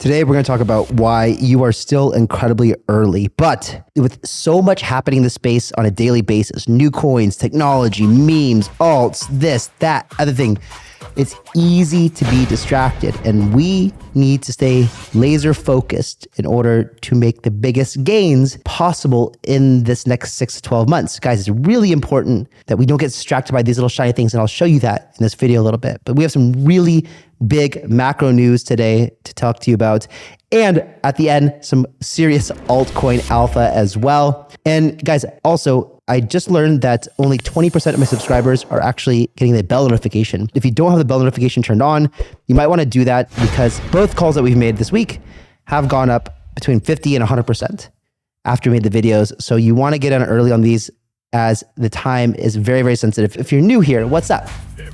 Today, we're going to talk about why you are still incredibly early, but with so much happening in the space on a daily basis, new coins, technology, memes, alts, this, that, other thing, it's easy to be distracted, and we need to stay laser focused in order to make the biggest gains possible in this next 6 to 12 months. Guys, it's really important that we don't get distracted by these little shiny things, and I'll show you that in this video a little bit. But we have some really big macro news today to talk to you about. And at the end, some serious altcoin alpha as well. And guys, also, I just learned that only 20% of my subscribers are actually getting the bell notification. If you don't have the bell notification turned on, you might want to do that because both calls that we've made this week have gone up between 50 and 100% after we made the videos. So you want to get in early on these as the time is very, very sensitive. If you're new here, what's up?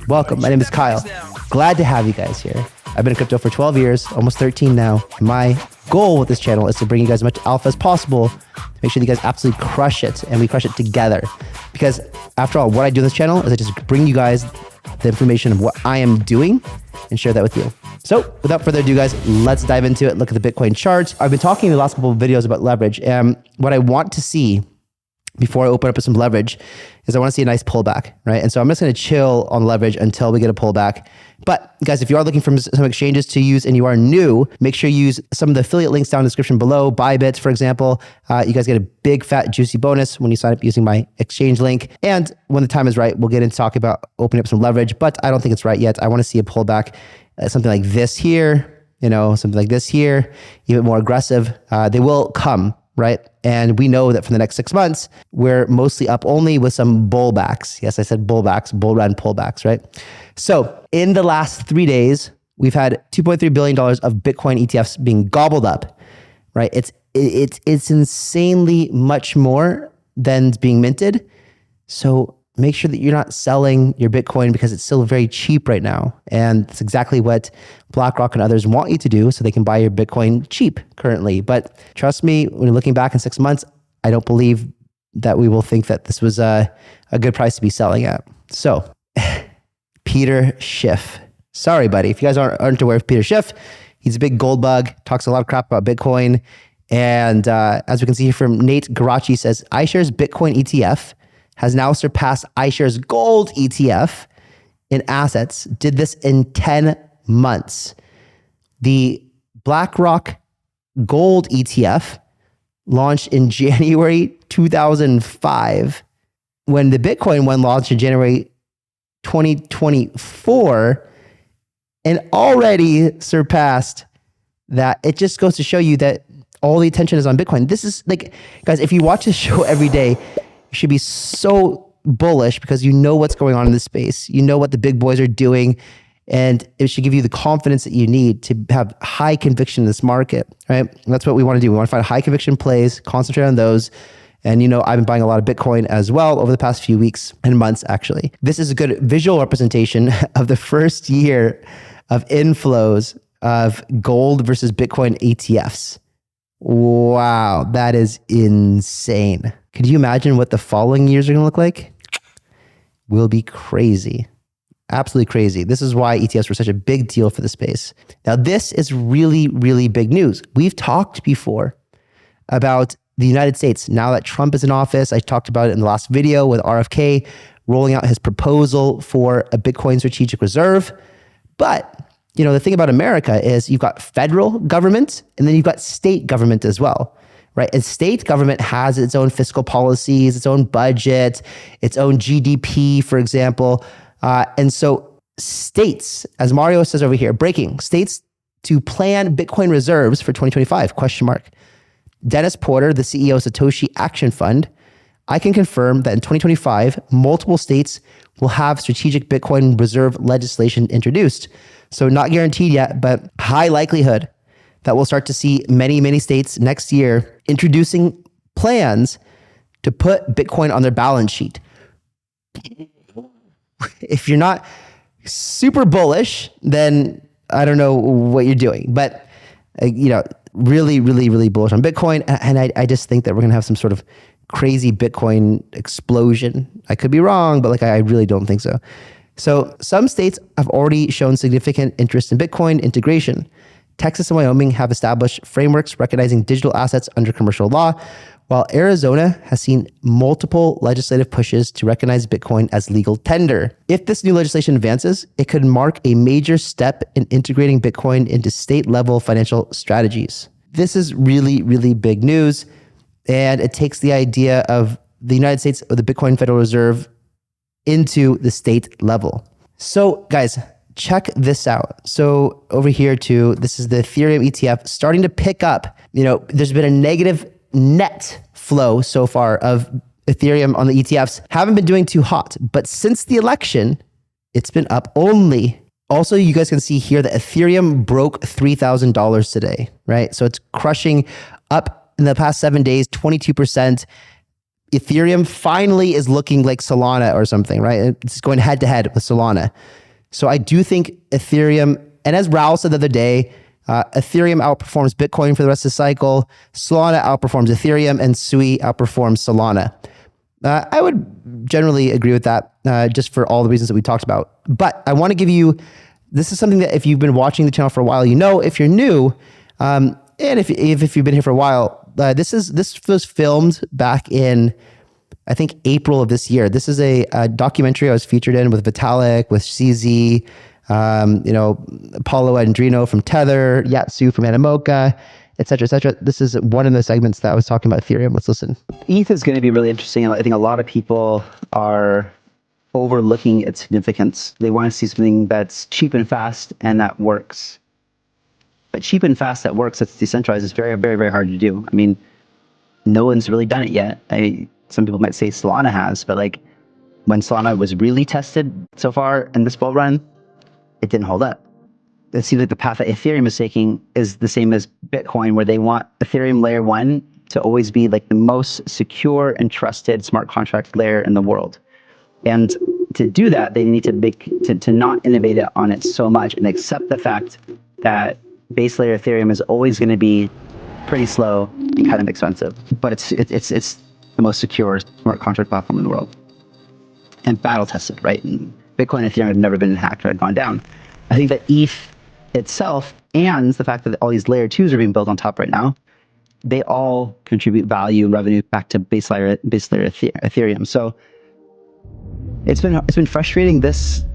Welcome. My name is Kyle. Glad to have you guys here. I've been in crypto for 12 years, almost 13 now. My goal with this channel is to bring you guys as much alpha as possible to make sure that you guys absolutely crush it and we crush it together. Because after all, what I do on this channel is I just bring you guys the information of what I am doing and share that with you. So without further ado, guys, let's dive into it. Look at the Bitcoin charts. I've been talking in the last couple of videos about leverage, and what I want to see before I open up with some leverage is I want to see a nice pullback, right? And so I'm just going to chill on leverage until we get a pullback. But guys, if you are looking for some exchanges to use and you are new, make sure you use some of the affiliate links down in the description below. Bybit, for example, you guys get a big fat juicy bonus when you sign up using my exchange link. And when the time is right, we'll get into talking about opening up some leverage, but I don't think it's right yet. I want to see a pullback, something like this here, something like this here, even more aggressive. They will come, right? And we know that for the next 6 months, we're mostly up only with some bullbacks. Yes, I said bullbacks, bull run pullbacks, right? So in the last 3 days, we've had $2.3 billion of Bitcoin ETFs being gobbled up, right? It's insanely much more than being minted. So make sure that you're not selling your Bitcoin because it's still very cheap right now. And it's exactly what BlackRock and others want you to do so they can buy your Bitcoin cheap currently. But trust me, when you're looking back in 6 months, I don't believe that we will think that this was a good price to be selling at. So Peter Schiff. Sorry, buddy. If you guys aren't aware of Peter Schiff, he's a big gold bug, talks a lot of crap about Bitcoin. And as we can see here from Nate Garachi says, iShares Bitcoin ETF has now surpassed iShares Gold ETF in assets, did this in 10 months. The BlackRock Gold ETF launched in January 2005. When the Bitcoin one launched in January 2024 and already surpassed that. It just goes to show you that all the attention is on Bitcoin. This is like, guys, if you watch this show every day, you should be so bullish because you know what's going on in this space. You know what the big boys are doing, and it should give you the confidence that you need to have high conviction in this market, right? And that's what we want to do. We want to find high conviction plays, concentrate on those. And I've been buying a lot of Bitcoin as well over the past few weeks and months, actually. This is a good visual representation of the first year of inflows of gold versus Bitcoin ETFs. Wow, that is insane. Could you imagine what the following years are going to look like? Will be crazy. Absolutely crazy. This is why ETFs were such a big deal for the space. Now, this is really, really big news. We've talked before about the United States. Now that Trump is in office, I talked about it in the last video with RFK rolling out his proposal for a Bitcoin strategic reserve. But the thing about America is you've got federal government and then you've got state government as well, right? And state government has its own fiscal policies, its own budget, its own GDP, for example. And so states, as Mario says over here, breaking states to plan Bitcoin reserves for 2025, ? Dennis Porter, the CEO of Satoshi Action Fund, I can confirm that in 2025, multiple states will have strategic Bitcoin reserve legislation introduced. So not guaranteed yet, but high likelihood that we'll start to see many, many states next year introducing plans to put Bitcoin on their balance sheet. If you're not super bullish, then I don't know what you're doing. But, really, really, really bullish on Bitcoin. And I just think that we're going to have some sort of crazy Bitcoin explosion. I could be wrong, but I really don't think so. So some states have already shown significant interest in Bitcoin integration. Texas and Wyoming have established frameworks recognizing digital assets under commercial law, while Arizona has seen multiple legislative pushes to recognize Bitcoin as legal tender. If this new legislation advances, it could mark a major step in integrating Bitcoin into state-level financial strategies. This is really, really big news, and it takes the idea of the United States, or the Bitcoin Federal Reserve, into the state level. So guys, check this out. So over here too, this is the Ethereum ETF starting to pick up. There's been a negative net flow so far of Ethereum on the ETFs. Haven't been doing too hot, but since the election, it's been up only. Also, you guys can see here that Ethereum broke $3,000 today, right? So it's crushing up in the past 7 days, 22%. Ethereum finally is looking like Solana or something, right? It's going head to head with Solana. So I do think Ethereum, and as Raul said the other day, Ethereum outperforms Bitcoin for the rest of the cycle. Solana outperforms Ethereum, and Sui outperforms Solana. I would generally agree with that, just for all the reasons that we talked about. But I want to give you, this is something that if you've been watching the channel for a while, if you're new, and if you've been here for a while, this was filmed back in, I think, April of this year. This is a documentary I was featured in with Vitalik, with CZ, Paulo Andrino from Tether, Yatsu from Animoca, et cetera, et cetera. This is one of the segments that I was talking about Ethereum. Let's listen. ETH is going to be really interesting. I think a lot of people are overlooking its significance. They want to see something that's cheap and fast and that works. But cheap and fast that works, that's decentralized, is very, very, very hard to do. I mean, no one's really done it yet. Some people might say Solana has, but when Solana was really tested so far in this bull run, it didn't hold up. It seems like the path that Ethereum is taking is the same as Bitcoin, where they want Ethereum layer 1 to always be the most secure and trusted smart contract layer in the world. And to do that, they need to not innovate it on it so much and accept the fact that base layer Ethereum is always going to be pretty slow and kind of expensive, but it's the most secure smart contract platform in the world and battle tested, right? And Bitcoin and Ethereum have never been hacked or gone down. I think that ETH itself, and the fact that all these layer 2s are being built on top right now, they all contribute value and revenue back to base layer Ethereum. So it's been frustrating this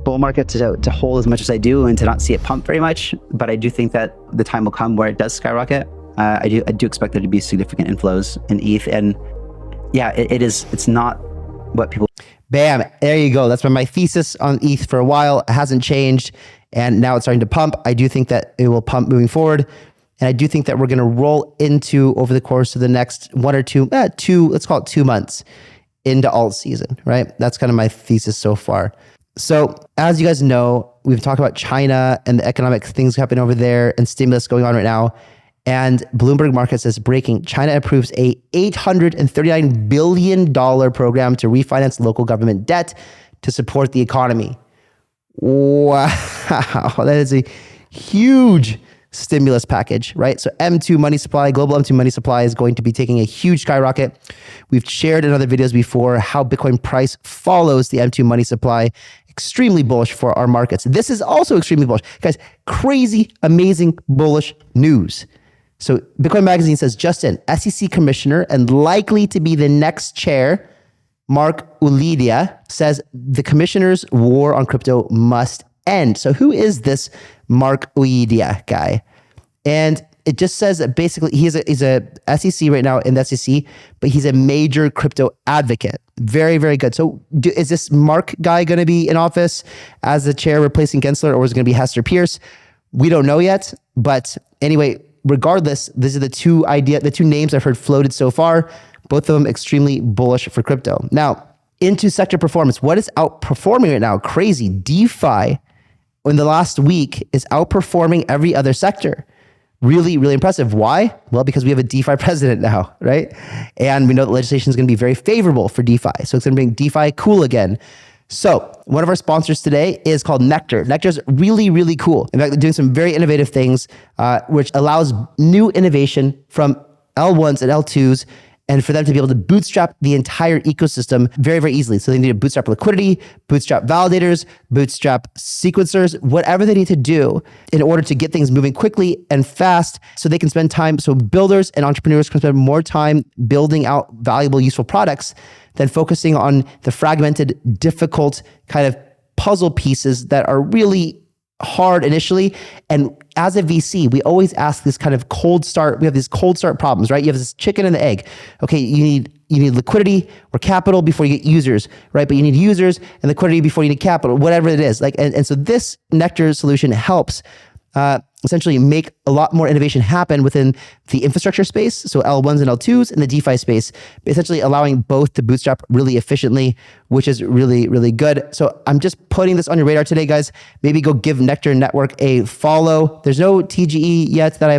bull market to hold as much as I do and to not see it pump very much. But I do think that the time will come where it does skyrocket. I do expect there to be significant inflows in ETH, and yeah, it's not what people. Bam, there you go. That's been my thesis on ETH for a while. It hasn't changed, and now it's starting to pump. I do think that it will pump moving forward, and I do think that we're going to roll into, over the course of the next 1 or 2, let's call it 2 months, into alt season, right? That's kind of my thesis so far. So as you guys know, we've talked about China and the economic things happening over there and stimulus going on right now. And Bloomberg Market says breaking, China approves a $839 billion program to refinance local government debt to support the economy. Wow, that is a huge stimulus package, right? So M2 money supply, global M2 money supply is going to be taking a huge skyrocket. We've shared in other videos before how Bitcoin price follows the M2 money supply. Extremely bullish for our markets. This is also extremely bullish. Guys, crazy, amazing, bullish news. So Bitcoin Magazine says, Justin, SEC commissioner and likely to be the next chair, Mark Ulidia, says the commissioner's war on crypto must end. So who is this Mark Ulidia guy? And it just says that basically he's a SEC right now in the SEC, but he's a major crypto advocate. Very, very good. So is this Mark guy going to be in office as the chair replacing Gensler, or is it going to be Hester Pierce? We don't know yet. But anyway, regardless, these are the two names I've heard floated so far. Both of them extremely bullish for crypto. Now, into sector performance. What is outperforming right now? Crazy. DeFi in the last week is outperforming every other sector. Really, really impressive. Why? Well, because we have a DeFi president now, right? And we know that legislation is going to be very favorable for DeFi. So it's going to make DeFi cool again. So one of our sponsors today is called NEKTAR. NEKTAR is really, really cool. In fact, they're doing some very innovative things, which allows new innovation from L1s and L2s and for them to be able to bootstrap the entire ecosystem very, very easily. So they need to bootstrap liquidity, bootstrap validators, bootstrap sequencers, whatever they need to do in order to get things moving quickly and fast so they can spend time. So builders and entrepreneurs can spend more time building out valuable, useful products than focusing on the fragmented, difficult kind of puzzle pieces that are really hard initially. And as a VC, we always ask this kind of cold start. We have these cold start problems, right? You have this chicken and the egg. Okay, you need liquidity or capital before you get users, right? But you need users and liquidity before you need capital, whatever it is. Like, and so this NEKTAR solution helps essentially make a lot more innovation happen within the infrastructure space, so L1s and L2s, and the DeFi space, essentially allowing both to bootstrap really efficiently, which is really, really good. So I'm just putting this on your radar today, guys. Maybe go give NEKTAR Network a follow. There's no TGE yet that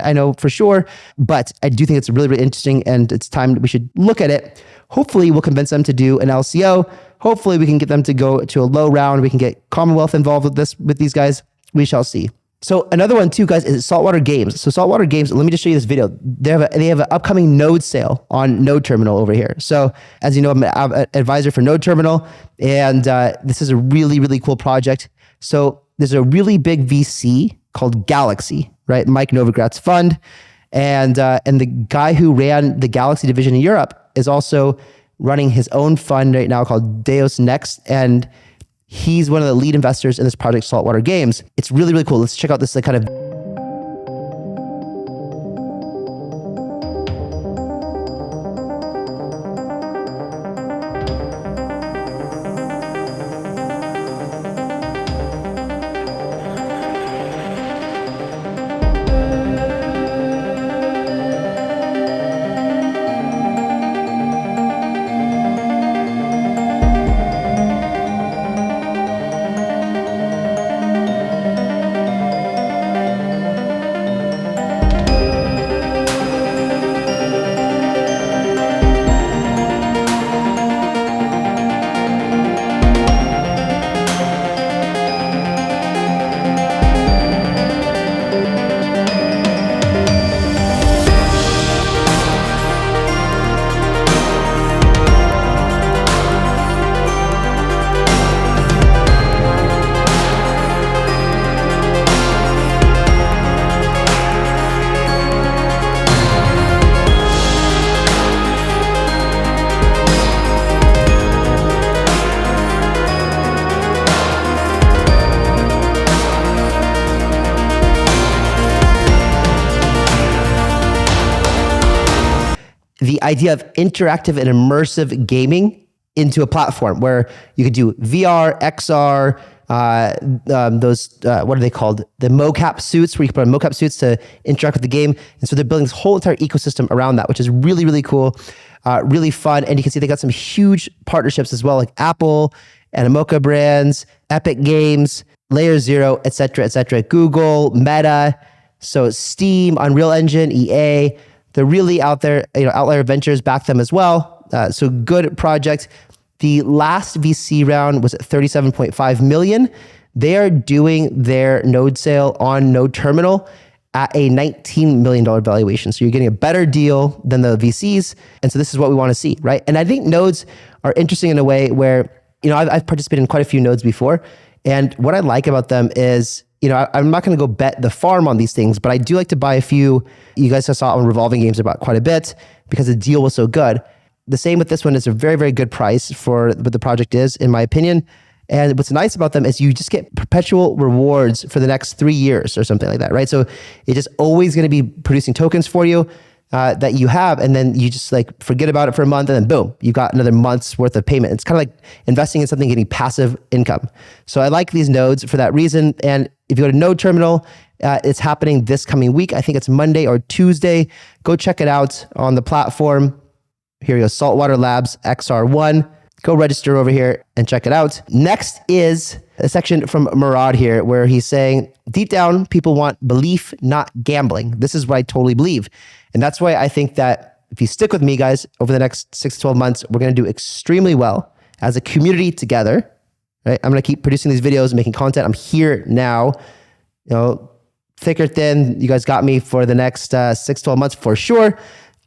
I know for sure, but I do think it's really, really interesting, and it's time that we should look at it. Hopefully, we'll convince them to do an LCO. Hopefully, we can get them to go to a low round. We can get Commonwealth involved with these guys. We shall see. So another one too, guys, is Saltwater Games. So Saltwater Games, let me just show you this video. They have an upcoming node sale on Node Terminal over here. So as you know, I'm an advisor for Node Terminal, and this is a really, really cool project. So there's a really big VC called Galaxy, right? Mike Novogratz fund. And the guy who ran the Galaxy division in Europe is also running his own fund right now called Deus Next. And he's one of the lead investors in this project, Saltwater Games. It's really, really cool. Let's check out this kind of the idea of interactive and immersive gaming into a platform where you could do VR, XR, what are they called? The mocap suits, where you can put on mocap suits to interact with the game. And so they're building this whole entire ecosystem around that, which is really, really cool, really fun. And you can see they got some huge partnerships as well, like Apple, Animoca Brands, Epic Games, Layer Zero, et cetera, Google, Meta, so Steam, Unreal Engine, EA. They're really out there. Outlier Ventures backed them as well. So good project. The last VC round was at 37.5 million. They are doing their node sale on Node Terminal at a $19 million valuation. So you're getting a better deal than the VCs. And so this is what we want to see, right? And I think nodes are interesting in a way where, I've participated in quite a few nodes before. And what I like about them is, I'm not going to go bet the farm on these things, but I do like to buy a few. You guys saw on Revolving Games about quite a bit because the deal was so good. The same with this one. It's a very, very good price for what the project is, in my opinion. And what's nice about them is you just get perpetual rewards for the next 3 years or something like that, right? So it's just always going to be producing tokens for you that you have, and then you just like forget about it for a month, and then boom, you got another month's worth of payment. It's kind of like investing in something, getting passive income. So I like these nodes for that reason. And if you go to Node Terminal, it's happening this coming week. I think it's Monday or Tuesday. Go check it out on the platform. Here we go, Saltwater Labs XR1. Go register over here and check it out. Next is a section from Murad here where he's saying, deep down, people want belief, not gambling. This is what I totally believe. And that's why I think that if you stick with me, guys, over the next 6 to 12 months, we're going to do extremely well as a community together. Right? I'm going to keep producing these videos, making content. I'm here now, thick or thin. You guys got me for the next 6 to 12 months for sure.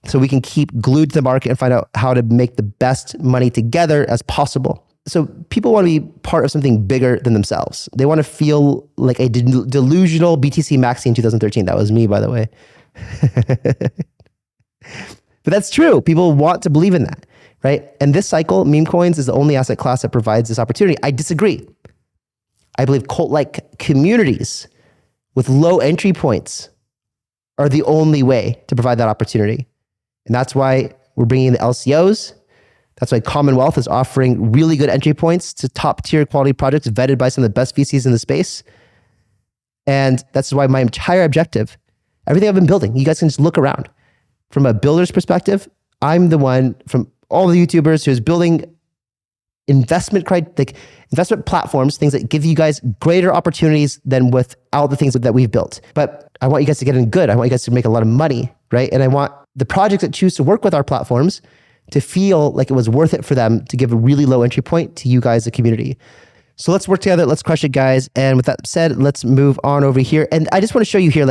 so we can keep glued to the market and find out how to make the best money together as possible. So people want to be part of something bigger than themselves. They want to feel like a delusional BTC maxi in 2013. That was me, by the way. But that's true. People want to believe in that, right? And this cycle, meme coins is the only asset class that provides this opportunity. I disagree. I believe cult-like communities with low entry points are the only way to provide that opportunity. And that's why we're bringing in the LCOs. That's why Commonwealth is offering really good entry points to top tier quality projects vetted by some of the best VCs in the space. And that's why my entire objective, everything I've been building, you guys can just look around. From a builder's perspective, I'm the one from all the YouTubers who's building investment platforms, things that give you guys greater opportunities than without the things that we've built. But I want you guys to get in good. I want you guys to make a lot of money, right? And I want the projects that choose to work with our platforms to feel like it was worth it for them to give a really low entry point to you guys, the community. So let's work together. Let's crush it, guys. And with that said, let's move on over here. And I just want to show you here,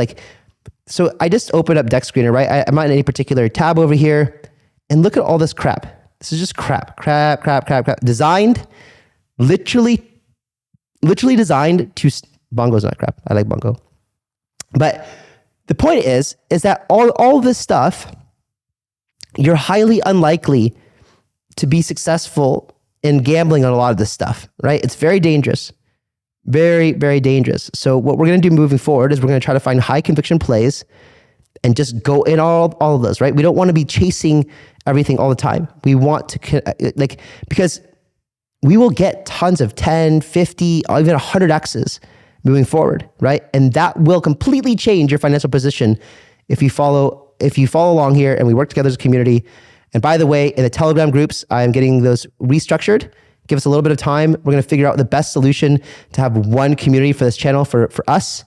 so I just opened up Deck Screener, right? I'm not in any particular tab over here. And look at all this crap. This is just crap. Designed, literally designed to, Bongo's not crap. I like Bongo. But the point is that all this stuff, you're highly unlikely to be successful in gambling on a lot of this stuff, right? It's very dangerous. Very, very dangerous. So what we're going to do moving forward is we're going to try to find high conviction plays and just go in all of those, right? We don't want to be chasing everything all the time. We want to, because we will get tons of 10, 50, or even 100Xs moving forward, right? And that will completely change your financial position if you follow along here and we work together as a community. And by the way, in the Telegram groups, I'm getting those restructured. Give us a little bit of time. We're going to figure out the best solution to have one community for this channel for us.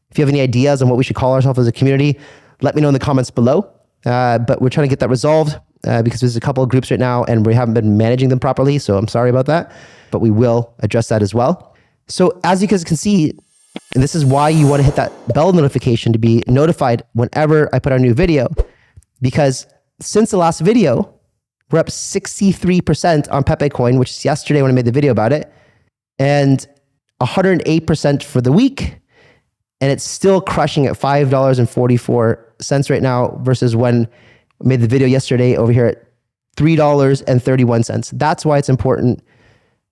If you have any ideas on what we should call ourselves as a community, let me know in the comments below. But we're trying to get that resolved because there's a couple of groups right now and we haven't been managing them properly. So I'm sorry about that, but we will address that as well. So as you guys can see, and this is why you want to hit that bell notification to be notified whenever I put out a new video, because since the last video, we're up 63% on Pepe coin, which is yesterday when I made the video about it, and 108% for the week. And it's still crushing at $5.44 right now versus when I made the video yesterday over here at $3.31. That's why it's important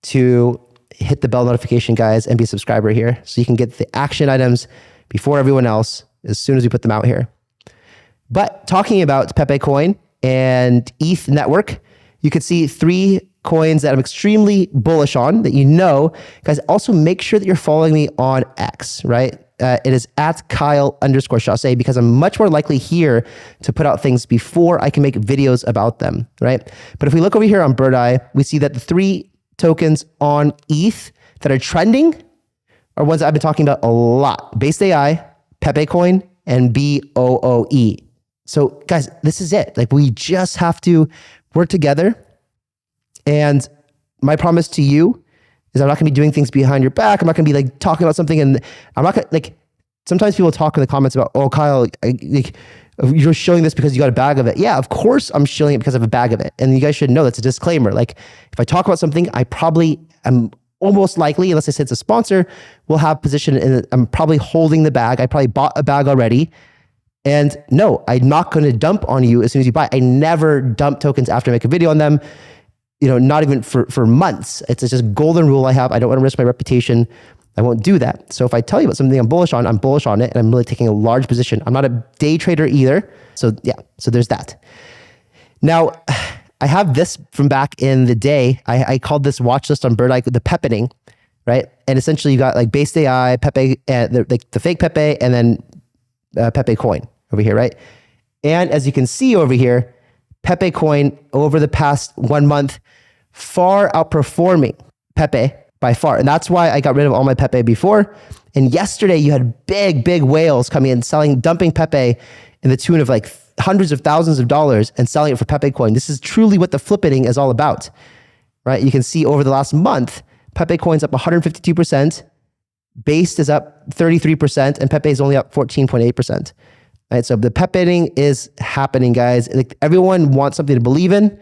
to hit the bell notification, guys, and be a subscriber here so you can get the action items before everyone else as soon as we put them out here. But talking about Pepe coin and ETH network, you could see 3 coins that I'm extremely bullish on that you know. Guys, also make sure that you're following me on X, right? It is at Kyle_Chasse because I'm much more likely here to put out things before I can make videos about them, right? But if we look over here on Bird Eye, we see that the 3 tokens on ETH that are trending are ones that I've been talking about a lot. Based AI, Pepe coin, and BOOE. So guys, this is it. We just have to work together. And my promise to you is I'm not going to be doing things behind your back. I'm not going to be talking about something, and I'm not going to sometimes people talk in the comments about, oh, Kyle, you're showing this because you got a bag of it. Yeah, of course I'm showing it because I have a bag of it. And you guys should know that's a disclaimer. If I talk about something, I probably am almost likely, unless I say it's a sponsor, will have position in it. I'm probably holding the bag. I probably bought a bag already. And no, I'm not going to dump on you as soon as you buy. I never dump tokens after I make a video on them. Not even for months. It's just a golden rule I have. I don't want to risk my reputation. I won't do that. So if I tell you about something I'm bullish on it, and I'm really taking a large position. I'm not a day trader either. So yeah, so there's that. Now, I have this from back in the day. I called this watch list on Bird Eye the Pepening, right? And essentially you got Based AI, Pepe, the fake Pepe, and then Pepe coin over here, right? And as you can see over here, Pepe coin over the past 1 month, far outperforming Pepe by far. And that's why I got rid of all my Pepe before. And yesterday you had big whales coming in, dumping Pepe in the tune of hundreds of thousands of dollars and selling it for Pepe coin. This is truly what the flippening is all about, right? You can see over the last month, Pepe coin's up 152%, Based is up 33%, and Pepe is only up 14.8%. right? So the Pepeing is happening, guys. Like, everyone wants something to believe in.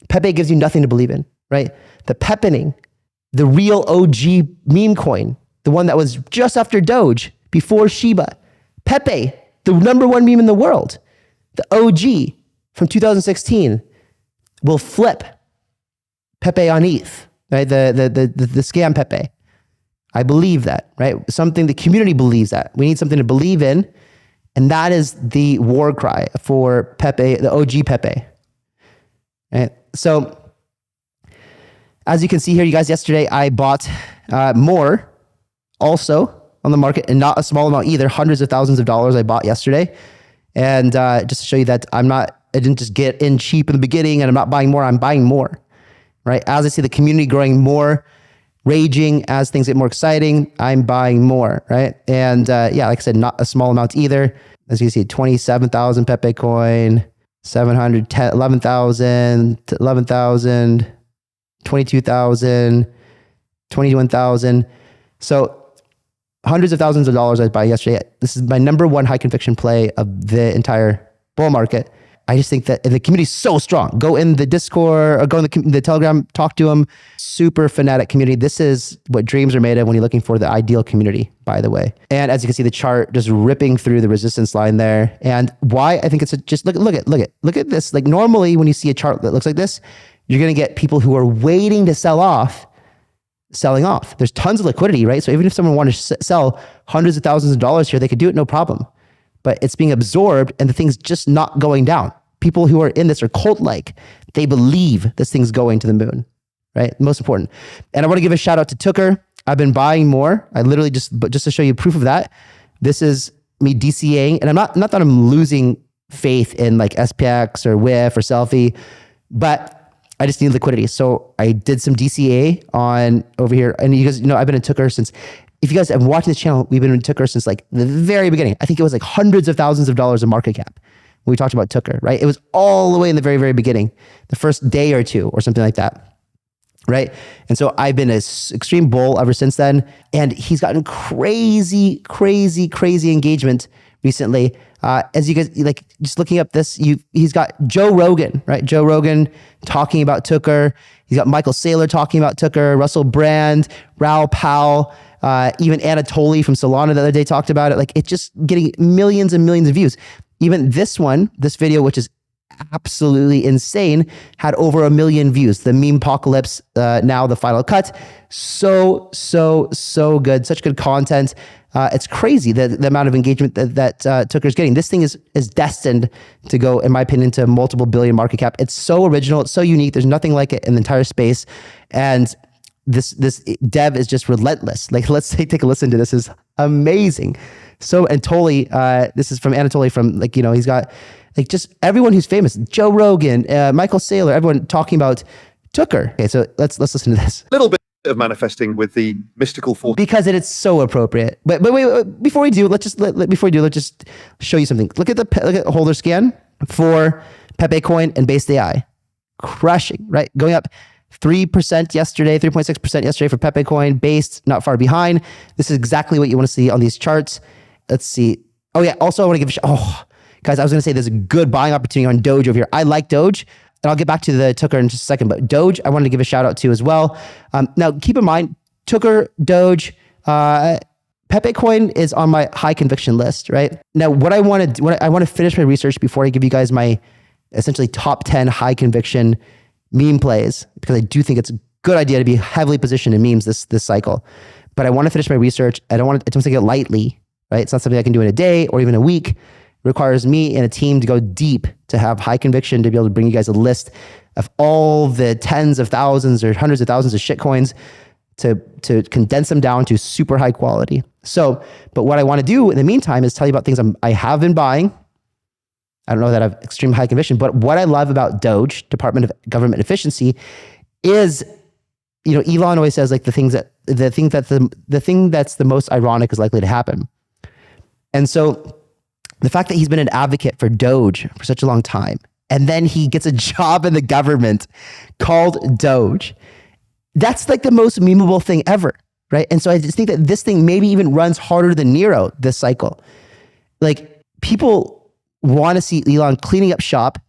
Pepe gives you nothing to believe in, right? The Pepeing, the real OG meme coin, the one that was just after Doge, before Shiba. Pepe, the number one meme in the world, the OG from 2016, will flip Pepe on ETH, right? The scam Pepe. I believe that, right? Something the community believes that. We need something to believe in, and that is the war cry for Pepe, the OG Pepe. Right? So, as you can see here, you guys, yesterday I bought more also on the market, and not a small amount either, hundreds of thousands of dollars I bought yesterday. And just to show you that I didn't just get in cheap in the beginning and I'm not buying more, I'm buying more, right? As I see the community growing more, raging, as things get more exciting, I'm buying more, right? And yeah, like I said, not a small amount either. As you can see, 27,000 Pepe coin, 700, 11,000, 11,000, 22,000, 21,000. So hundreds of thousands of dollars I buy yesterday. This is my number one high conviction play of the entire bull market. I just think that the community is so strong. Go in the Discord or go in the Telegram, talk to them. Super fanatic community. This is what dreams are made of when you're looking for the ideal community, by the way. And as you can see, the chart just ripping through the resistance line there. And why I think it's just look at this. Like, normally when you see a chart that looks like this, you're going to get people who are waiting to sell off, selling off. There's tons of liquidity, right? So even if someone wanted to sell hundreds of thousands of dollars here, they could do it no problem. But it's being absorbed and the thing's just not going down. People who are in this are cult-like. They believe this thing's going to the moon, right? Most important. And I want to give a shout out to Tucker. I've been buying more. I literally just to show you proof of that. This is me DCAing, and I'm not that I'm losing faith in like SPX or WIF or Selfie, but I just need liquidity. So I did some DCA on over here. And you guys, I've been in Tucker since, if you guys have watched this channel, we've been in Tucker since like the very beginning. I think it was like hundreds of thousands of dollars of market cap when we talked about Tucker, right? It was all the way in the very, very beginning, the first day or two or something like that, right? And so I've been an extreme bull ever since then. And he's gotten crazy, crazy, crazy engagement recently. As you guys, like, just looking up this, he's got Joe Rogan, right? Joe Rogan talking about Tucker. He's got Michael Saylor talking about Tucker, Russell Brand, Raoul Powell, even Anatoly from Solana the other day talked about it. Like, it's just getting millions and millions of views. Even this video, which is absolutely insane, had over 1 million views. The meme apocalypse, now the final cut. So good. Such good content. It's crazy the amount of engagement that Tucker's getting. This thing is destined to go, in my opinion, to multiple billion market cap. It's so original. It's so unique. There's nothing like it in the entire space. And this dev is just relentless. Like, let's take a listen to this. This is amazing. So Anatoly, this is from Anatoly from, like, he's got like just everyone who's famous, Joe Rogan, Michael Saylor, everyone talking about Tucker. Okay, so let's listen to this. Little bit of manifesting with the mystical force, because it is so appropriate. But wait, before we do, let's just show you something. Look at holder scan for Pepe Coin and Based AI, crushing, right? Going up 3% yesterday, 3.6% yesterday for Pepe Coin. Based not far behind. This is exactly what you want to see on these charts. Let's see. Oh yeah. Also, I want to give guys, I was going to say there's a good buying opportunity on Doge over here. I like Doge, and I'll get back to the Tucker in just a second, but Doge, I wanted to give a shout out to as well. Now, keep in mind, Tucker, Doge, Pepe Coin is on my high conviction list, right? Now, I want to finish my research before I give you guys my essentially top 10 high conviction meme plays, because I do think it's a good idea to be heavily positioned in memes this cycle. But I want to finish my research. I don't take it lightly, right? It's not something I can do in a day or even a week. It requires me and a team to go deep, to have high conviction, to be able to bring you guys a list of all the tens of thousands or hundreds of thousands of shitcoins, to condense them down to super high quality. So, but what I want to do in the meantime is tell you about things I have been buying. I don't know that I have extreme high conviction, but what I love about Doge, Department of Government Efficiency, is, Elon always says, like, the thing that's the most ironic is likely to happen. And so the fact that he's been an advocate for Doge for such a long time, and then he gets a job in the government called Doge, that's like the most memeable thing ever, right? And so I just think that this thing maybe even runs harder than Nero this cycle. Like, people want to see Elon cleaning up shop,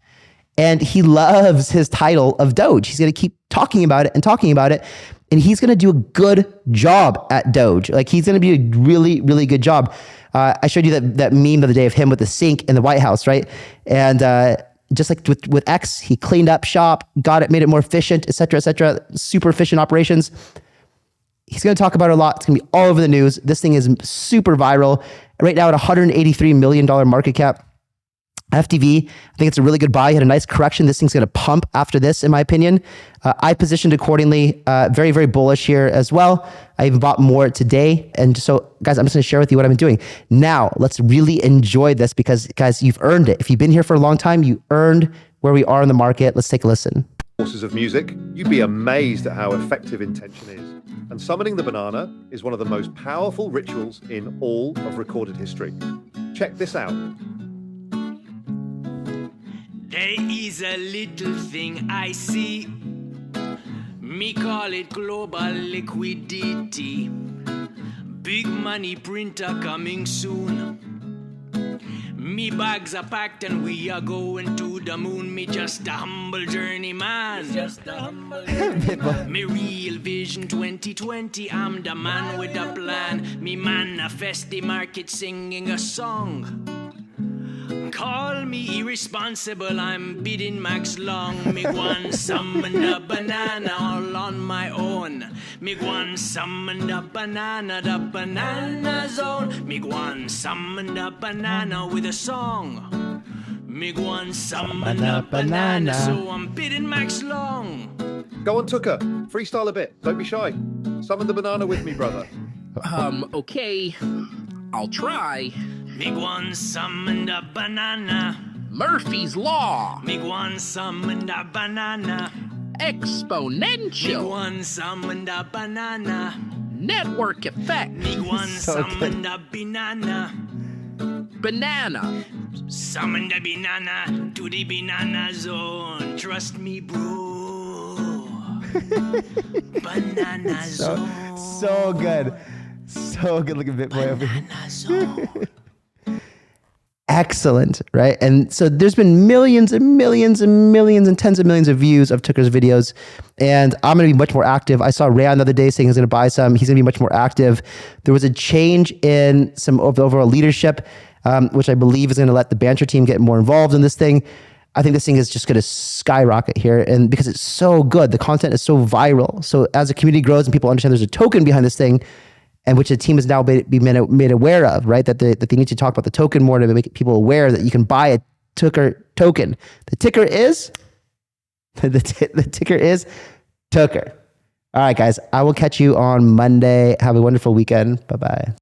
and he loves his title of Doge. He's going to keep talking about it and talking about it, and he's going to do a good job at Doge. Like, he's going to be a really, really good job. I showed you that meme the other day of him with the sink in the White House, right? And just like with X, he cleaned up shop, got it, made it more efficient, et cetera, super efficient operations. He's going to talk about it a lot. It's going to be all over the news. This thing is super viral. Right now at $183 million market cap. FTV, I think it's a really good buy. He had a nice correction. This thing's going to pump after this, in my opinion. I positioned accordingly. Very, very bullish here as well. I even bought more today. And so, guys, I'm just going to share with you what I've been doing. Now, let's really enjoy this because, guys, you've earned it. If you've been here for a long time, you earned where we are in the market. Let's take a listen. Forces of music, you'd be amazed at how effective intention is. And summoning the banana is one of the most powerful rituals in all of recorded history. Check this out. There is a little thing I see. Me call it global liquidity. Big money printer coming soon. Me bags are packed and we are going to the moon. Me just a humble journeyman. Me real vision 2020. I'm the man with a plan. Me manifest the market singing a song. Call me irresponsible, I'm bidding max long. Me gwan summon the banana all on my own. Me gwan summon the banana zone. Me gwan summon the banana with a song. Me gwan summon the banana, so I'm bidding max long. Go on, Tucker. Freestyle a bit. Don't be shy. Summon the banana with me, brother. Okay. I'll try. Me gwan summon the banana. Murphy's Law. Me gwan summon the banana. Me Exponential. gwan summon the banana. Network effect. Me gwan summon the banana. Banana. Summon the banana to the banana zone. Trust me, bro. Banana zone. So good. So good looking BitBoy over here. Banana zone. Excellent, right? And so there's been millions and millions and millions and tens of millions of views of Tucker's videos, and I'm going to be much more active. I saw Rand the other day saying he's going to buy some. He's going to be much more active. There was a change in some of the overall leadership, which I believe is going to let the Banter team get more involved in this thing. I think this thing is just going to skyrocket here, and because it's so good, the content is so viral. So as the community grows and people understand there's a token behind this thing, and which the team has now been made aware of, right? That they need to talk about the token more to make people aware that you can buy a Tucker token. The ticker is the ticker is Tucker. All right, guys. I will catch you on Monday. Have a wonderful weekend. Bye-bye.